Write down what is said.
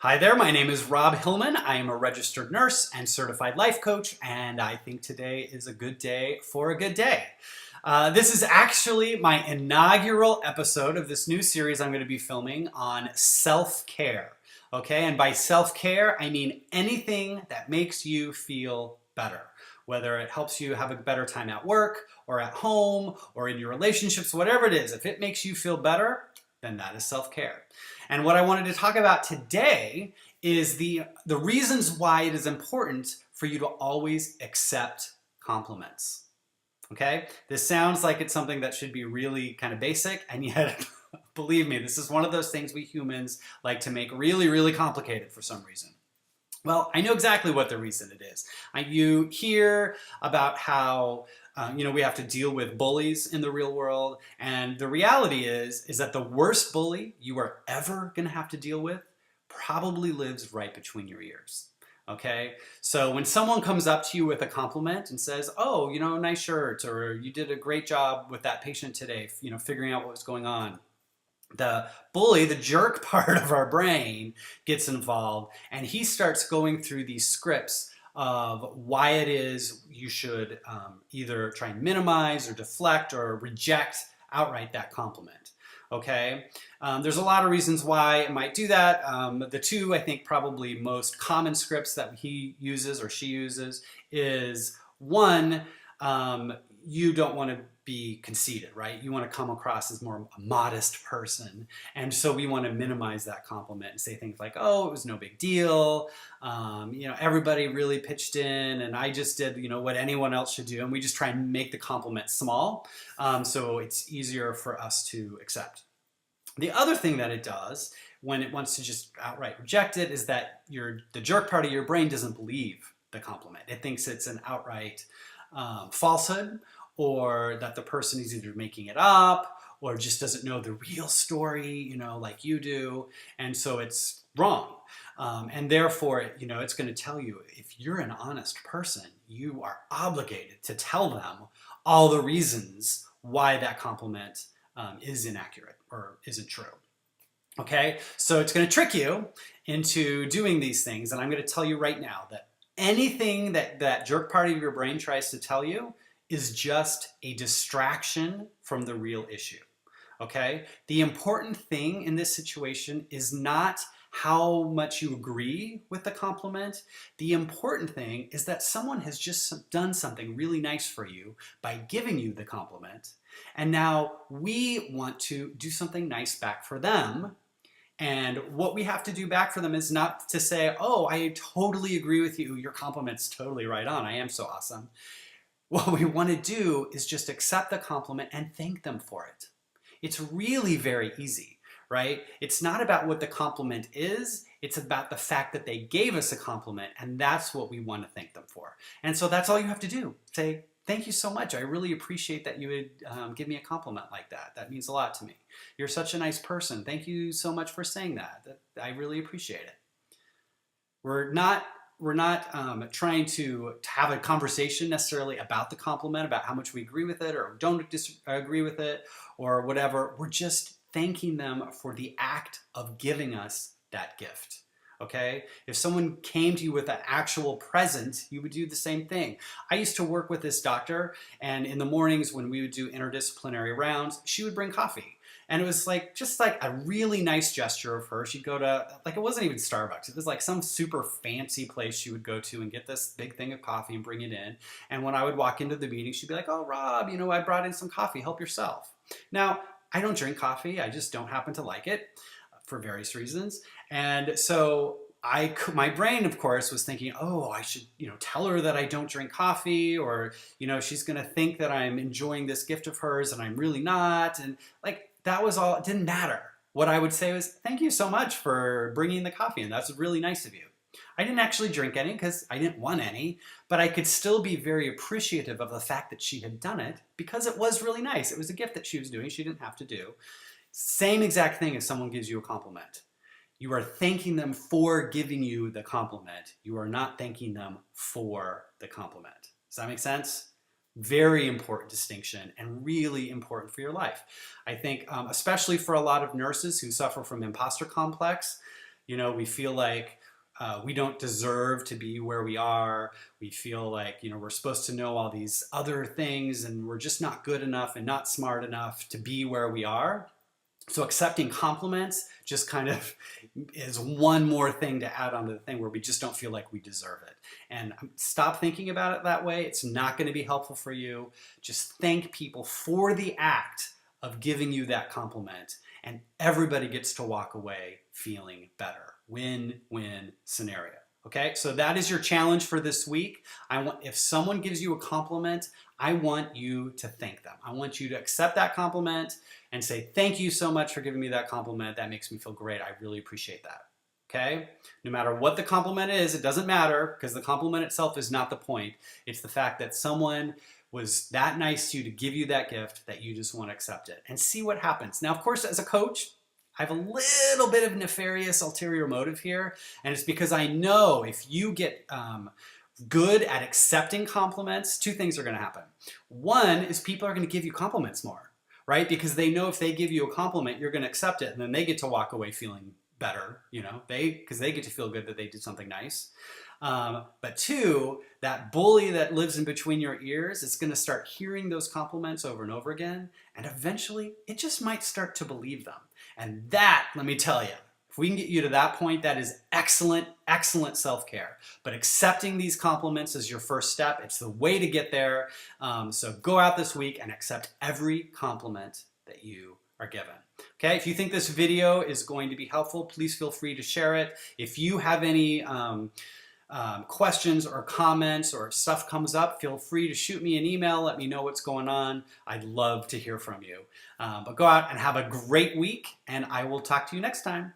Hi there, my name is Rob Hillman. I am a registered nurse and certified life coach, and I think today is a good day for a good day. This is actually my inaugural episode of this new series I'm going to be filming on self-care. Okay, and by self-care, I mean anything that makes you feel better. Whether it helps you have a better time at work or at home or in your relationships, whatever it is, if it makes you feel better, then that is self-care. And what I wanted to talk about today is the reasons why it is important for you to always accept compliments. Okay? This sounds like it's something that should be really kind of basic, and yet, believe me, this is one of those things we humans like to make really, really complicated for some reason. Well, I know exactly what the reason it is. You hear about how we have to deal with bullies in the real world, and the reality is that the worst bully you are ever going to have to deal with probably lives right between your ears. Okay, so when someone comes up to you with a compliment and says, "Oh, nice shirt," or "You did a great job with that patient today," figuring out what was going on, the bully, the jerk part of our brain gets involved, and he starts going through these scripts of why it is you should either try and minimize or deflect or reject outright that compliment. Okay, there's a lot of reasons why it might do that. The two, I think, probably most common scripts that he uses or she uses is one, you don't want to be conceited, right? You want to come across as more a modest person. And so we want to minimize that compliment and say things like, "Oh, it was no big deal. Everybody really pitched in and I just did, what anyone else should do." And we just try and make the compliment small. So it's easier for us to accept. The other thing that it does when it wants to just outright reject it is that the jerk part of your brain doesn't believe the compliment. It thinks it's an outright falsehood, or that the person is either making it up or just doesn't know the real story, like you do. And so it's wrong. And therefore, it's going to tell you, if you're an honest person, you are obligated to tell them all the reasons why that compliment is inaccurate or isn't true. Okay, so it's going to trick you into doing these things. And I'm going to tell you right now that anything that jerk part of your brain tries to tell you is just a distraction from the real issue. Okay? The important thing in this situation is not how much you agree with the compliment. The important thing is that someone has just done something really nice for you by giving you the compliment. And now we want to do something nice back for them. And what we have to do back for them is not to say, "Oh, I totally agree with you. Your compliment's totally right on. I am so awesome." What we want to do is just accept the compliment and thank them for it. It's really very easy, right? It's not about what the compliment is. It's about the fact that they gave us a compliment, and that's what we want to thank them for. And so that's all you have to do. Say, "Thank you so much. I really appreciate that you would give me a compliment like that. That means a lot to me. You're such a nice person. Thank you so much for saying that. I really appreciate it." We're not trying to have a conversation necessarily about the compliment, about how much we agree with it or don't disagree with it or whatever. We're just thanking them for the act of giving us that gift. Okay? If someone came to you with an actual present, you would do the same thing. I used to work with this doctor, and in the mornings when we would do interdisciplinary rounds, she would bring coffee. And it was just like a really nice gesture of her. She'd go to, it wasn't even Starbucks. It was like some super fancy place she would go to and get this big thing of coffee and bring it in. And when I would walk into the meeting, she'd be like, "Oh, Rob, I brought in some coffee. Help yourself." Now, I don't drink coffee. I just don't happen to like it for various reasons. And so my brain, of course, was thinking, "Oh, I should, tell her that I don't drink coffee, or, she's going to think that I'm enjoying this gift of hers and I'm really not." And that was all. It didn't matter. What I would say was, "Thank you so much for bringing the coffee, and that's really nice of you." I didn't actually drink any because I didn't want any, but I could still be very appreciative of the fact that she had done it because it was really nice. It was a gift that she was doing. She didn't have to do. Same exact thing if someone gives you a compliment. You are thanking them for giving you the compliment. You are not thanking them for the compliment. Does that make sense? Very important distinction and really important for your life. I think especially for a lot of nurses who suffer from imposter complex, We feel like we don't deserve to be where we are. We feel like, we're supposed to know all these other things and we're just not good enough and not smart enough to be where we are. So accepting compliments just kind of is one more thing to add onto the thing where we just don't feel like we deserve it. And stop thinking about it that way. It's not going to be helpful for you. Just thank people for the act of giving you that compliment, and everybody gets to walk away feeling better. Win-win scenario. Okay, so that is your challenge for this week. If someone gives you a compliment, I want you to thank them. I want you to accept that compliment and say, thank you so much for giving me that compliment. That makes me feel great. I really appreciate that. Okay? No matter what the compliment is, it doesn't matter, because the compliment itself is not the point. It's the fact that someone was that nice to you to give you that gift that you just want to accept it and see what happens. Now, of course, as a coach, I have a little bit of nefarious ulterior motive here, and it's because I know if you get good at accepting compliments, two things are going to happen. One is people are going to give you compliments more, right? Because they know if they give you a compliment, you're going to accept it, and then they get to walk away feeling better, because they get to feel good that they did something nice. But two, that bully that lives in between your ears is going to start hearing those compliments over and over again, and eventually it just might start to believe them. And that, let me tell you, if we can get you to that point, that is excellent, excellent self-care. But accepting these compliments is your first step. It's the way to get there. So go out this week and accept every compliment that you are given. Okay, if you think this video is going to be helpful, please feel free to share it. If you have any questions or comments, or if stuff comes up, feel free to shoot me an email. Let me know what's going on. I'd love to hear from you. But go out and have a great week, and I will talk to you next time.